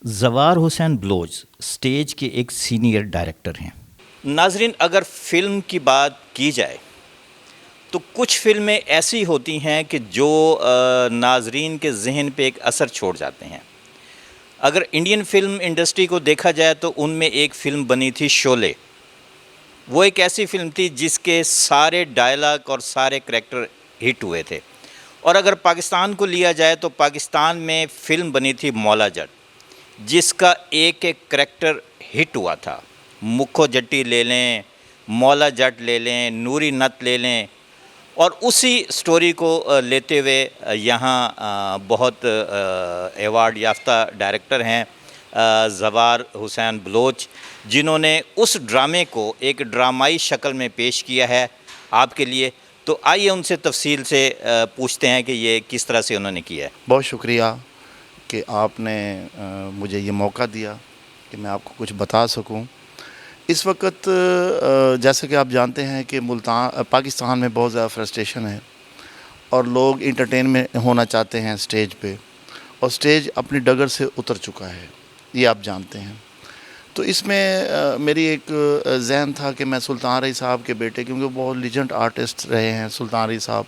ज़वार Hussain Bloch stage के एक senior director हैं। नाजरीन, अगर फ़िल्म की बात की जाए तो कुछ फ़िल्में ऐसी होती हैं कि जो नाजरीन के जहन पे एक असर छोड़ जाते हैं। अगर इंडियन फ़िल्म इंडस्ट्री को देखा जाए तो उनमें एक फ़िल्म बनी थी शोले। वो एक ऐसी फ़िल्म थी जिसके सारे डायलॉग और सारे करैक्टर हिट हुए थे। और अगर पाकिस्तान को लिया जाए तो पाकिस्तान में फ़िल्म बनी थी मौला जट, जिसका एक एक करैक्टर हिट हुआ था। मुखो जट्टी ले लें, मौला जट ले लें, नूरी नत ले लें, और उसी स्टोरी को लेते हुए यहाँ बहुत एवार्ड याफ्ता डायरेक्टर हैं ज़वार हुसैन बलोच, जिन्होंने उस ड्रामे को एक ड्रामाई शक्ल में पेश किया है आपके लिए। तो आइए उनसे तफसील से पूछते हैं कि ये किस तरह से उन्होंने किया है। बहुत शुक्रिया कि आपने मुझे ये मौका दिया कि मैं आपको कुछ बता सकूं। इस वक्त जैसे कि आप जानते हैं कि पाकिस्तान में बहुत ज़्यादा फ्रस्ट्रेशन है और लोग इंटरटेन में होना चाहते हैं स्टेज पे, और स्टेज अपनी डगर से उतर चुका है, ये आप जानते हैं। तो इसमें मेरी एक जहन था कि मैं सुल्तान रही साहब के बेटे, क्योंकि वो बहुत लीजेंड आर्टिस्ट रहे हैं सुल्तान रही साहब,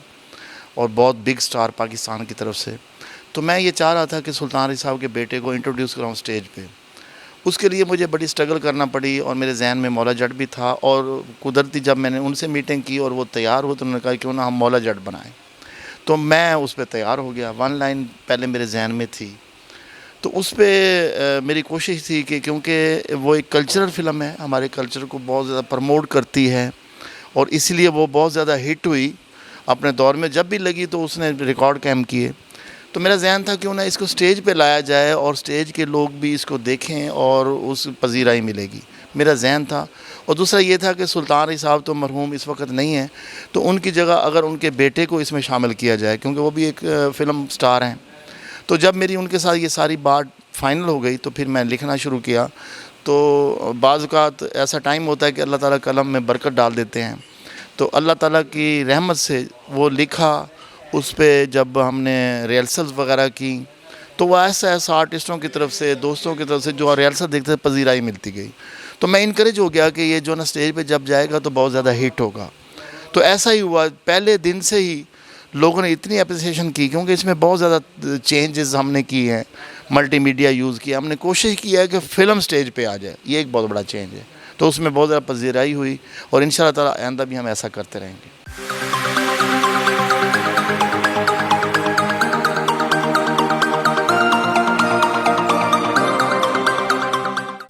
और बहुत बिग स्टार पाकिस्तान की तरफ से, तो मैं ये चाह रहा था कि सुल्तान रही साहब के बेटे को इंट्रोड्यूस कराऊँ स्टेज पे। उसके लिए मुझे बड़ी स्ट्रगल करना पड़ी, और मेरे जहन में मौला जट भी था, और कुदरती जब मैंने उनसे मीटिंग की और वो तैयार हुए तो उन्होंने कहा क्यों ना हम मौला जट बनाएं। तो मैं उस पर तैयार हो गया। वन लाइन पहले मेरे जहन में थी, तो उस पर मेरी कोशिश थी कि क्योंकि वो एक कल्चरल फ़िल्म है, हमारे कल्चर को बहुत ज़्यादा प्रमोट करती है, और इसलिए वो बहुत ज़्यादा हिट हुई अपने दौर में। जब भी लगी तो उसने रिकॉर्ड कैम किए। तो मेरा जहन था क्यों ना इसको स्टेज पे लाया जाए और स्टेज के लोग भी इसको देखें और उस पजीराई मिलेगी, मेरा जहन था। और दूसरा ये था कि सुल्तान रही साहब तो मरहूम इस वक्त नहीं है, तो उनकी जगह अगर उनके बेटे को इसमें शामिल किया जाए, क्योंकि वो भी एक फ़िल्म स्टार हैं। तो जब मेरी उनके साथ ये सारी बात फाइनल हो गई तो फिर मैं लिखना शुरू किया। तो बाज़ औक़ात ऐसा टाइम होता है कि अल्लाह ताला कलम में बरकत डाल देते हैं, तो अल्लाह ताला की रहमत से वो लिखा। उस पर जब हमने रिहर्सल्स वगैरह की तो वो ऐसा आर्टिस्टों की तरफ से, दोस्तों की तरफ से जो रिहर्सल देखते थे, पजीराई मिलती गई। तो मैं इनकरेज हो गया कि ये जो ना स्टेज पे जब जाएगा तो बहुत ज़्यादा हिट होगा। तो ऐसा ही हुआ, पहले दिन से ही लोगों ने इतनी अप्रिसिएशन की, क्योंकि इसमें बहुत ज़्यादा चेंजेस हमने किए हैं, मल्टीमीडिया यूज़ किया, हमने कोशिश की है कि फ़िल्म स्टेज पे आ जाए, ये एक बहुत बड़ा चेंज है। तो उसमें बहुत ज़्यादा पजीराई हुई, और इंशाअल्लाह ताला आइंदा भी हम ऐसा करते रहेंगे।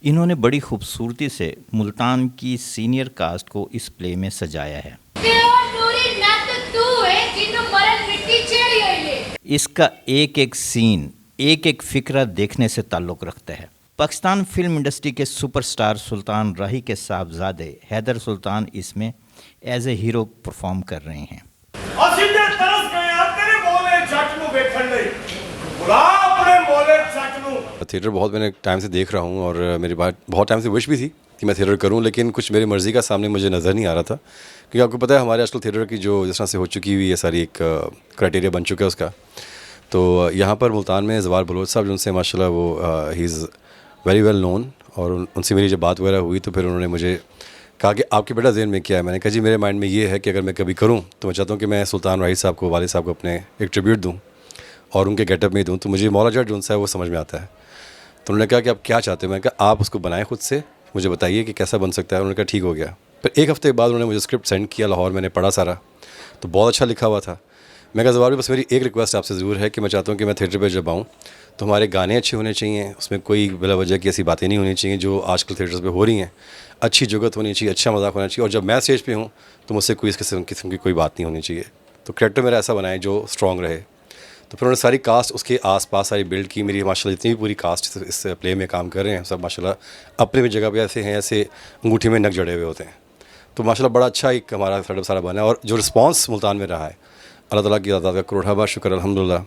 इन्होंने बड़ी खूबसूरती से मुल्तान की सीनियर कास्ट को इस प्ले में सजाया है। इसका एक एक सीन, एक एक फ़िक्रा देखने से ताल्लुक़ रखता है। पाकिस्तान फिल्म इंडस्ट्री के सुपरस्टार सुल्तान राही के साहबजादे हैदर सुल्तान इसमें एज ए हीरो परफॉर्म कर रहे हैं। थिएटर बहुत मैंने टाइम से देख रहा हूँ, और मेरी बात बहुत टाइम से विश भी थी कि मैं थिएटर करूँ, लेकिन कुछ मेरी मर्ज़ी का सामने मुझे नज़र नहीं आ रहा था। क्योंकि आपको पता है हमारे आजकल थिएटर की जो जिस तरह से हो चुकी हुई है सारी, एक क्राइटेरिया बन चुका है उसका। तो यहाँ पर मुल्तान में ज़वार बलोच साहब जिनसे माशाल्लाह वो he is very well known, और उनसे मेरी जब बात वगैरह हुई तो फिर उन्होंने मुझे कहा कि आपके बेटा ज़हन में क्या है। मैंने कहा जी मेरे माइंड में ये है कि अगर मैं कभी करूँ तो मैं चाहता हूँ कि मैं सुल्तान राही साहब को, वालिद साहब को अपने एक ट्रिब्यूट दूँ और उनके गेटअप में दूँ। तो मुझे मौला जट जो है वो समझ में आता है। तो उन्होंने कहा कि आप क्या चाहते हो। मैंने कहा आप उसको बनाएं खुद से, मुझे बताइए कि कैसा बन सकता है। उन्होंने कहा ठीक हो गया। फिर एक हफ़्ते बाद उन्होंने मुझे स्क्रिप्ट सेंड किया लाहौर, मैंने पढ़ा सारा, तो बहुत अच्छा लिखा हुआ था। मैं कहा ज़वार, बस मेरी एक रिक्वेस्ट आपसे ज़रूर है कि मैं चाहता हूँ कि मैं थिएटर पर जब आऊँ तो हमारे गाने अच्छे होने चाहिए, उसमें कोई बिला वजह की ऐसी बातें नहीं होनी चाहिए जो आजकल थिएटर्स पे हो रही हैं। अच्छी जुगत होनी चाहिए, अच्छा मजाक होना चाहिए, और जब मैं स्टेज पे हूँ तो मुझसे कोई इस किस्म की कोई बात नहीं होनी चाहिए। तो कैरेक्टर मेरा ऐसा बनाए जो स्ट्रॉन्ग रहे। तो फिर उन्होंने सारी कास्ट उसके आसपास सारी बिल्ड की। मेरी माशाल्लाह जितनी भी पूरी कास्ट इस प्ले में काम कर रहे हैं सब माशाल्लाह अपनी भी जगह पे ऐसे हैं, ऐसे अंगूठी में नग जड़े हुए होते हैं। तो माशाल्लाह बड़ा अच्छा एक हमारा सेटअप सारा बना है, और जो रिस्पांस मुल्तान में रहा है अल्लाह ताला की अता का करोड़ाबाद शुक्र अल्हम्दुलिल्लाह।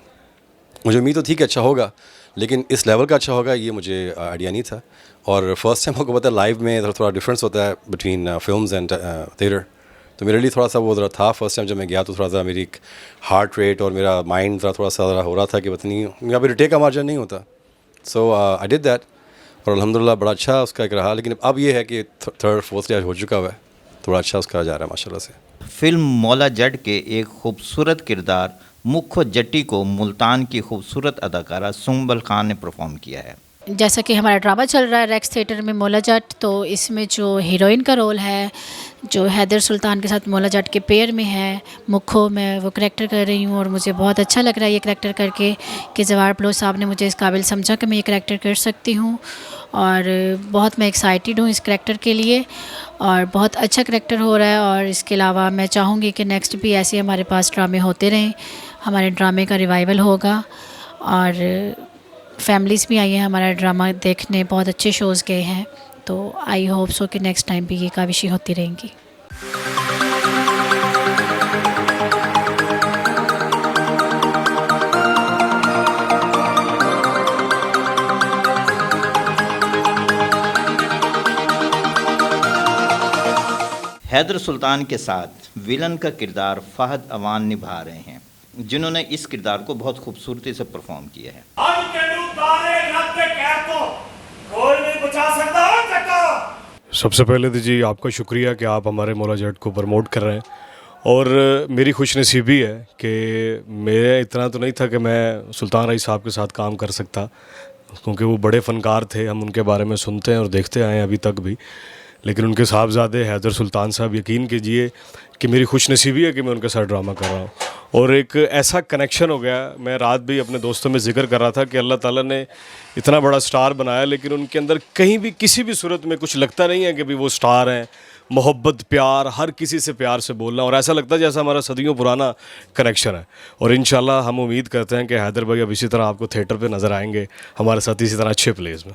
मुझे उम्मीद तो थी कि अच्छा होगा, लेकिन इस लेवल का अच्छा होगा ये मुझे आइडिया नहीं था। और फर्स्ट टाइम आपको पता है लाइव में थोड़ा डिफरेंस होता है बिटवीन फिल्म्स एंड थिएटर। तो मेरे लिए थोड़ा सा वो ज़रा था फर्स्ट टाइम जब मैं गया, तो थोड़ा सा मेरी हार्ट रेट और मेरा माइंड थोड़ा सा हो रहा था कि पता नहीं यहाँ पे रिटेक का मार्जिन नहीं होता, सो आई डिड दैट और अल्हम्दुलिल्लाह बड़ा अच्छा उसका एक रहा। लेकिन अब ये है कि थर्ड फोर्थ स्टेज हो चुका हुआ है, थोड़ा अच्छा उसका जा रहा है माशाल्लाह से। फिल्म मौला जट के एक खूबसूरत किरदार मुख्य जट्टी को मुल्तान की खूबसूरत अदाकारा सुंबल खान ने परफॉर्म किया है। जैसा कि हमारा ड्रामा चल रहा है रेक्स थिएटर में मौला जट, तो इसमें जो हीरोइन का रोल है जो हैदर सुल्तान के साथ मौला जट के पेयर में है, मुखो, मैं वो करेक्टर कर रही हूँ और मुझे बहुत अच्छा लग रहा है ये करेक्टर करके कि जवाहर बलोच साहब ने मुझे इस काबिल समझा कि मैं ये करेक्टर कर सकती हूँ और बहुत मैं एक्साइटेड हूँ इस करेक्टर के लिए और बहुत अच्छा करेक्टर हो रहा है। और इसके अलावा मैं चाहूँगी कि नेक्स्ट भी ऐसे हमारे पास ड्रामे होते रहें, हमारे ड्रामे का रिवाइवल होगा और फैमिलीज़ भी आई हैं हमारा ड्रामा देखने, बहुत अच्छे शोज़ गए हैं, तो आई होप सो कि नेक्स्ट टाइम भी ये काविशें होती रहेंगी। हैदर सुल्तान के साथ विलन का किरदार फहद अवान निभा रहे हैं, जिन्होंने इस किरदार को बहुत खूबसूरती से परफॉर्म किया है। सबसे पहले तो जी आपका शुक्रिया कि आप हमारे मौला जट को प्रमोट कर रहे हैं और मेरी खुशनसीबी है कि मेरे इतना तो नहीं था कि मैं सुल्तान रईस साहब के साथ काम कर सकता, क्योंकि वो बड़े फ़नकार थे, हम उनके बारे में सुनते हैं और देखते आए हैं अभी तक भी। लेकिन उनके साहबजादे हैदर सुल्तान साहब, यकीन कीजिए कि मेरी खुशनसीबी है कि मैं उनके साथ ड्रामा कर रहा हूँ और एक ऐसा कनेक्शन हो गया। मैं रात भी अपने दोस्तों में जिक्र कर रहा था कि अल्लाह ताला ने इतना बड़ा स्टार बनाया लेकिन उनके अंदर कहीं भी किसी भी सूरत में कुछ लगता नहीं है कि भी वो स्टार हैं। मोहब्बत, प्यार, हर किसी से प्यार से बोलना और ऐसा लगता है जैसा हमारा सदियों पुराना कनेक्शन है। और इंशाल्लाह हम उम्मीद करते हैं कि हैदर भाई अब इसी तरह आपको थिएटर पे नज़र आएंगे हमारे साथ इसी तरह अच्छे प्लेस में।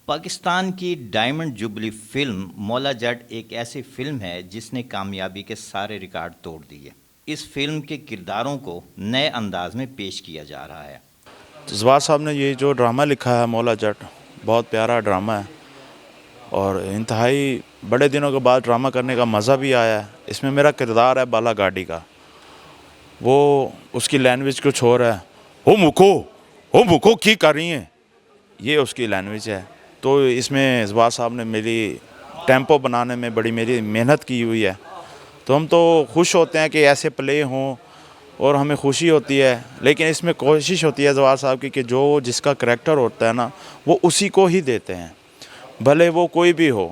पाकिस्तान की diamond jubilee film Maula Jatt एक ऐसी फिल्म है जिसने कामयाबी के सारे रिकॉर्ड तोड़ दिए। इस फिल्म के किरदारों को नए अंदाज में पेश किया जा रहा है। जवाहर साहब ने ये जो ड्रामा लिखा है मौला जट, बहुत प्यारा ड्रामा है और इंतहाई बड़े दिनों के बाद ड्रामा करने का मज़ा भी आया है। इसमें मेरा किरदार है बाला गाड़ी का, वो उसकी लैंग्वेज कुछ और है, हो मुको की कर रही हैं, ये उसकी लैंग्वेज है। तो इसमें जवाहर साहब ने मेरी टेम्पो बनाने में बड़ी मेरी मेहनत की हुई है, तो हम तो खुश होते हैं कि ऐसे प्ले हों और हमें खुशी होती है। लेकिन इसमें कोशिश होती है जवाहर साहब की कि जो जिसका करैक्टर होता है ना वो उसी को ही देते हैं, भले वो कोई भी हो,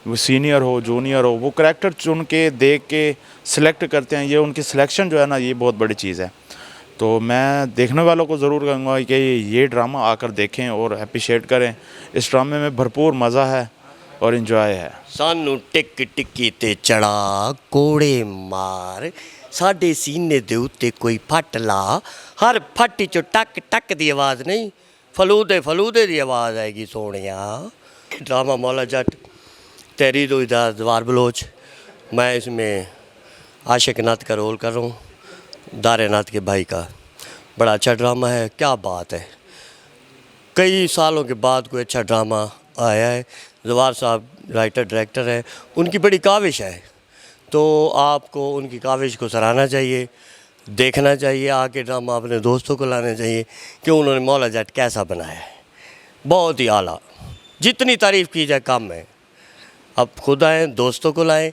वो सीनियर हो जूनियर हो, वो करैक्टर चुन के देख के सिलेक्ट करते हैं। ये उनकी सिलेक्शन जो है ना ये बहुत बड़ी चीज़ है। तो मैं देखने वालों को ज़रूर कहूँगा कि ये ड्रामा आकर देखें और अप्रिशिएट करें। इस ड्रामे में भरपूर मज़ा है और इंजॉय है। सानू टिक टिक्की ते चढ़ा कोड़े मार, साडे सीने दे उत्ते कोई फट ला, हर फट चो टक टक दी आवाज़ नहीं, फलूदे फलूदे दी आवाज़ आएगी सोनिया। ड्रामा मौला जट, तहरीर इदार जवाहर बलोच, मैं इसमें आशिक नात का रोल कर रहा हूँ, दारे नात के भाई का। बड़ा अच्छा ड्रामा है, क्या बात है, कई सालों के बाद कोई अच्छा ड्रामा आया है। जवाहर साहब राइटर डायरेक्टर है, उनकी बड़ी काविश है, तो आपको उनकी काविश को सराहना चाहिए, देखना चाहिए, आके ड्रामा अपने दोस्तों को लाना चाहिए कि उन्होंने मौला जट कैसा बनाया है। बहुत ही आला, जितनी तारीफ़ की जाए कम है। अब खुद आएँ, दोस्तों को लाएँ,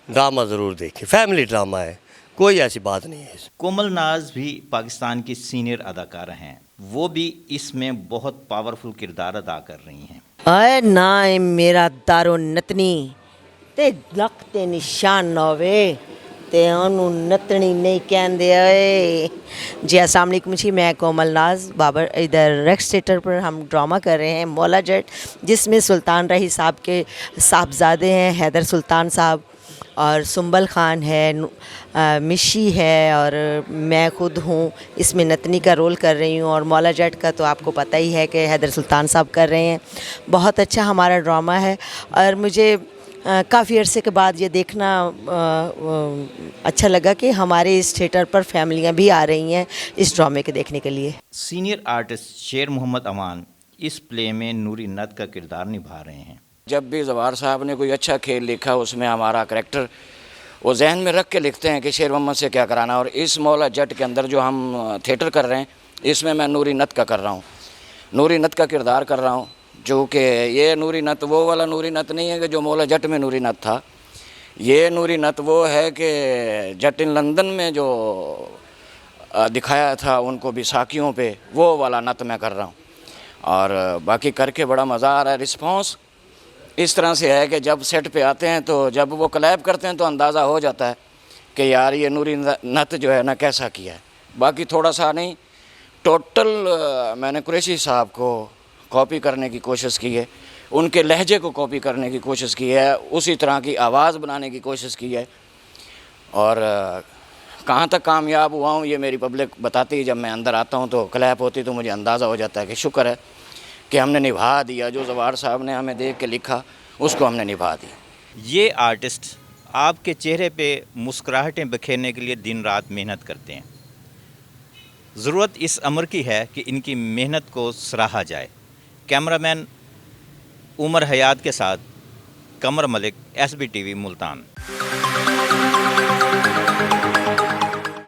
ड्रामा ज़रूर देखें, फैमिली ड्रामा है, कोई ऐसी बात नहीं है। कोमल नाज भी पाकिस्तान की सीनियर अदाकारा हैं, वो भी इसमें बहुत पावरफुल किरदार अदा कर रही हैं। आए ना है मेरा दारो नतनी ते लक ते निशान होवे ते ओनू नतनी नहीं कहते। ओए जी अस्सलाम वालेकुम जी, मैं कोमल नाज बाबर, इधर रेक्स थिएटर पर हम ड्रामा कर रहे हैं मौला जट, जिसमें सुल्तान रईस साहब के साहबजादे हैं हैदर सुल्तान साहब और सुंबल खान है, मिशी है और मैं खुद हूँ। इसमें नतनी का रोल कर रही हूँ और मौला जट का तो आपको पता ही है कि हैदर सुल्तान साहब कर रहे हैं। बहुत अच्छा हमारा ड्रामा है और मुझे काफ़ी अरसे के बाद ये देखना अच्छा लगा कि हमारे इस थिएटर पर फैमिलियाँ भी आ रही हैं इस ड्रामे के देखने के लिए। सीनियर आर्टिस्ट शेर मोहम्मद अमान इस प्ले में नूरी नद का किरदार निभा रहे हैं। जब भी जवाहर साहब ने कोई अच्छा खेल लिखा उसमें हमारा करैक्टर वो जहन में रख के लिखते हैं कि शेर मोहम्मद से क्या कराना। और इस मौला जट के अंदर जो हम थिएटर कर रहे हैं इसमें मैं नूरी नत का कर रहा हूँ। नूरी नत का किरदार कर रहा हूँ, जो कि ये नूरी नत वो वाला नूरी नत नहीं है कि जो मौला जट में नूरी नत था। ये नूरी नत वो है कि जट इन लंदन में जो दिखाया था उनको बैसाखियों पे, वो वाला नत मैं कर रहा हूँ। और बाकी करके बड़ा मज़ा आ रहा है। रिस्पॉन्स इस तरह से है कि जब सेट पे आते हैं तो जब वो क्लैप करते हैं तो अंदाज़ा हो जाता है कि यार ये नूरी नत जो है ना कैसा किया है। बाकी थोड़ा सा नहीं, टोटल मैंने कुरैशी साहब को कॉपी करने की कोशिश की है, उनके लहजे को कॉपी करने की कोशिश की है, उसी तरह की आवाज़ बनाने की कोशिश की है। और कहाँ तक कामयाब हुआ हूँ ये मेरी पब्लिक बताती है। जब मैं अंदर आता हूँ तो क्लैप होती तो मुझे अंदाज़ा हो जाता है कि शुक्र है कि हमने निभा दिया, जो जवाहर साहब ने हमें देख के लिखा उसको हमने निभा दिया। ये आर्टिस्ट आपके चेहरे पे मुस्कुराहटें बिखेरने के लिए दिन रात मेहनत करते हैं। ज़रूरत इस अमर की है कि इनकी मेहनत को सराहा जाए। कैमरामैन उमर हयात के साथ कमर मलिक, SBTV मुल्तान।